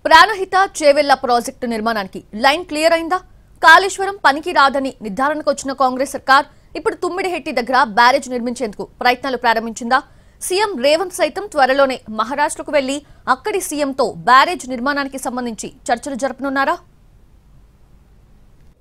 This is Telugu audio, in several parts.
ప్రాణహిత చేవెళ్ల ప్రాజెక్టు నిర్మాణానికి లైన్ క్లియర్ అయిందా? కాళేశ్వరం పనికి రాదని నిర్ధారణకు వచ్చిన కాంగ్రెస్ సర్కార్ ఇప్పుడు తుమ్మిడిహెట్టి దగ్గర బ్యారేజ్ నిర్మించేందుకు ప్రయత్నాలు ప్రారంభించిందా? సీఎం రేవంత్ సైతం త్వరలోనే మహారాష్ట్రకు వెళ్లి అక్కడి సీఎంతో బ్యారేజ్ నిర్మాణానికి సంబంధించి చర్చలు జరపనున్నారా?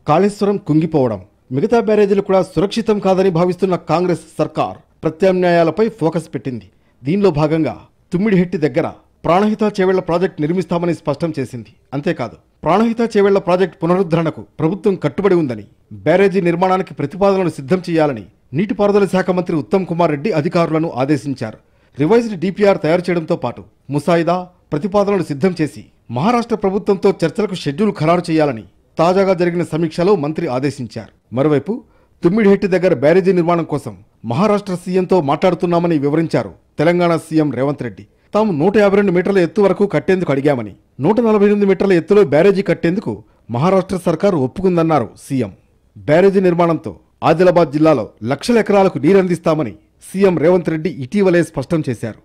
కాళేశ్వరం కుంగిపోవడం, మిగతా బ్యారేజీలు కూడా సురక్షితం కాదని భావిస్తున్న కాంగ్రెస్ సర్కార్ ప్రత్యామ్నాయాలపై ఫోకస్ పెట్టింది. దీనిలో భాగంగా తుమ్మిడిహెట్టి దగ్గర ప్రాణహిత చేవెళ్ల ప్రాజెక్టు నిర్మిస్తామని స్పష్టం చేసింది. అంతేకాదు, ప్రాణహిత చేవెళ్ల ప్రాజెక్టు పునరుద్ధరణకు ప్రభుత్వం కట్టుబడి ఉందని, బ్యారేజీ నిర్మాణానికి ప్రతిపాదనలు సిద్ధం చేయాలని నీటిపారుదల శాఖ మంత్రి ఉత్తమ్ కుమార్ రెడ్డి అధికారులను ఆదేశించారు. రివైజ్డ్ డిపిఆర్ తయారు చేయడంతో పాటు ముసాయిదా ప్రతిపాదనలు సిద్ధం చేసి మహారాష్ట్ర ప్రభుత్వంతో చర్చలకు షెడ్యూల్ ఖరారు చేయాలని తాజాగా జరిగిన సమీక్షలో మంత్రి ఆదేశించారు. మరోవైపు తుమ్మిడిహెట్టి దగ్గర బ్యారేజీ నిర్మాణం కోసం మహారాష్ట్ర సీఎంతో మాట్లాడుతున్నామని వివరించారు తెలంగాణ సీఎం రేవంత్ రెడ్డి. తాము 152 మీటర్ల ఎత్తు వరకు కట్టేందుకు అడిగామని, 148 మీటర్ల ఎత్తులో బ్యారేజీ కట్టేందుకు మహారాష్ట్ర సర్కారు ఒప్పుకుందన్నారు సీఎం. బ్యారేజీ నిర్మాణంతో ఆదిలాబాద్ జిల్లాలో లక్షల ఎకరాలకు నీరందిస్తామని సీఎం రేవంత్ రెడ్డి ఇటీవలే స్పష్టం చేశారు.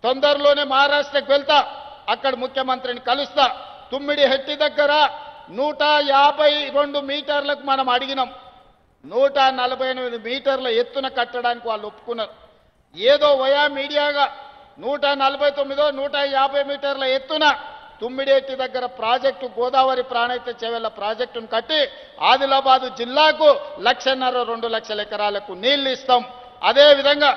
తొందరలోనే మహారాష్ట్రకు వెళ్తా, అక్కడ ముఖ్యమంత్రిని కలుస్తా. తుమ్మిడిహెట్టి దగ్గర 152 మీటర్లకు మనం అడిగినాం. 148 మీటర్ల ఎత్తున కట్టడానికి వాళ్ళు ఒప్పుకున్నారు. ఏదో వయా మీడియాగా 149 150 మీటర్ల ఎత్తున తుమ్మిడిహెట్టి దగ్గర ప్రాజెక్టు, గోదావరి ప్రాణహిత చేవెళ్ల ప్రాజెక్టును కట్టి ఆదిలాబాదు జిల్లాకు 1.5 2 లక్షల ఎకరాలకు నీళ్లు ఇస్తాం. అదేవిధంగా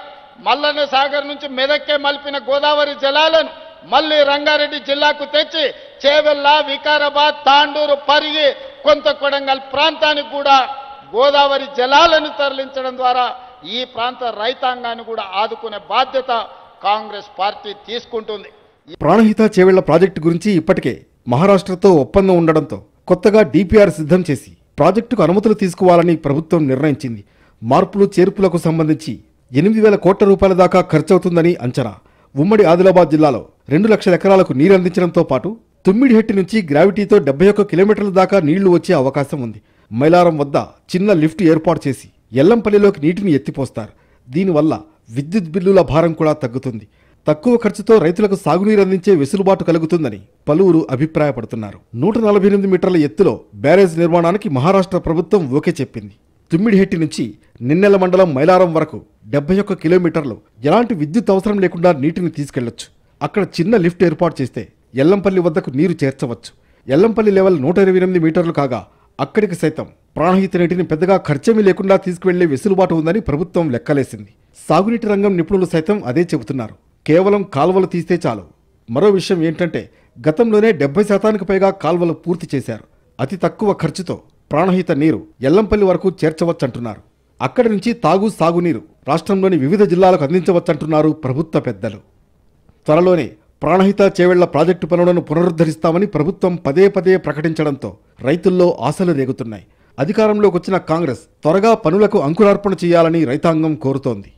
మల్లన్న సాగర్ నుంచి మెదక్కే మలిపిన గోదావరి జలాలను మళ్ళీ రంగారెడ్డి జిల్లాకు తెచ్చి చేవెళ్ల, వికారాబాద్, తాండూరు, పరిగి, కొంత కొడంగల్ ప్రాంతానికి కూడా గోదావరి జలాలను తరలించడం ద్వారా ఈ ప్రాంత రైతాంగాన్ని కూడా ఆదుకునే బాధ్యత కాంగ్రెస్ పార్టీ తీసుకుంటుంది. ప్రాణహిత చేవెళ్ల ప్రాజెక్టు గురించి ఇప్పటికే మహారాష్ట్రతో ఒప్పందం ఉండడంతో కొత్తగా డిపిఆర్ సిద్ధం చేసి ప్రాజెక్టుకు అనుమతులు తీసుకోవాలని ప్రభుత్వం నిర్ణయించింది. మార్పులు చేర్పులకు సంబంధించి 8,000 కోట్ల రూపాయల దాకా ఖర్చవుతుందని అంచనా. ఉమ్మడి ఆదిలాబాద్ జిల్లాలో 2 లక్షల ఎకరాలకు నీరందించడంతో పాటు తుమ్మిడిహెట్టి నుంచి గ్రావిటీతో 71 కిలోమీటర్ల దాకా నీళ్లు వచ్చే అవకాశం ఉంది. మైలారం వద్ద చిన్న లిఫ్ట్ ఏర్పాటు చేసి ఎల్లంపల్లిలోకి నీటిని ఎత్తిపోస్తారు. దీనివల్ల విద్యుత్ బిల్లుల భారం కూడా తగ్గుతుంది. తక్కువ ఖర్చుతో రైతులకు సాగునీరు అందించే వెసులుబాటు కలుగుతుందని పలువురు అభిప్రాయపడుతున్నారు. 148 మీటర్ల ఎత్తులో బ్యారేజ్ నిర్మాణానికి మహారాష్ట్ర ప్రభుత్వం ఓకే చెప్పింది. తుమ్మిడిహెట్టి నుంచి నిన్నెల మండలం మైలారం వరకు 71 కిలోమీటర్లు ఎలాంటి విద్యుత్ అవసరం లేకుండా నీటిని తీసుకెళ్లొచ్చు. అక్కడ చిన్న లిఫ్ట్ ఏర్పాటు చేస్తే ఎల్లంపల్లి వద్దకు నీరు చేర్చవచ్చు. ఎల్లంపల్లి లెవెల్ 128 మీటర్లు కాగా అక్కడికి సైతం ప్రాణహిత నీటిని పెద్దగా ఖర్చేమీ లేకుండా తీసుకువెళ్లే వెసులుబాటు ఉందని ప్రభుత్వం లెక్కలేసింది. సాగునీటి రంగం నిపుణులు సైతం అదే చెబుతున్నారు. కేవలం కాల్వలు తీస్తే చాలు. మరో విషయం ఏంటంటే గతంలోనే 70% పైగా కాల్వలు పూర్తి చేశారు. అతి తక్కువ ఖర్చుతో ప్రాణహిత నీరు ఎల్లంపల్లి వరకు చేర్చవచ్చంటున్నారు. అక్కడి నుంచి సాగునీరు రాష్ట్రంలోని వివిధ జిల్లాలకు అందించవచ్చంటున్నారు ప్రభుత్వ పెద్దలు. త్వరలోనే ప్రాణహిత చేవెళ్ల ప్రాజెక్టు పనులను పునరుద్ధరిస్తామని ప్రభుత్వం పదే ప్రకటించడంతో రైతుల్లో ఆశలు రేగుతున్నాయి. అధికారంలోకి వచ్చిన కాంగ్రెస్ త్వరగా పనులకు అంకురార్పణ చేయాలని రైతాంగం కోరుతోంది.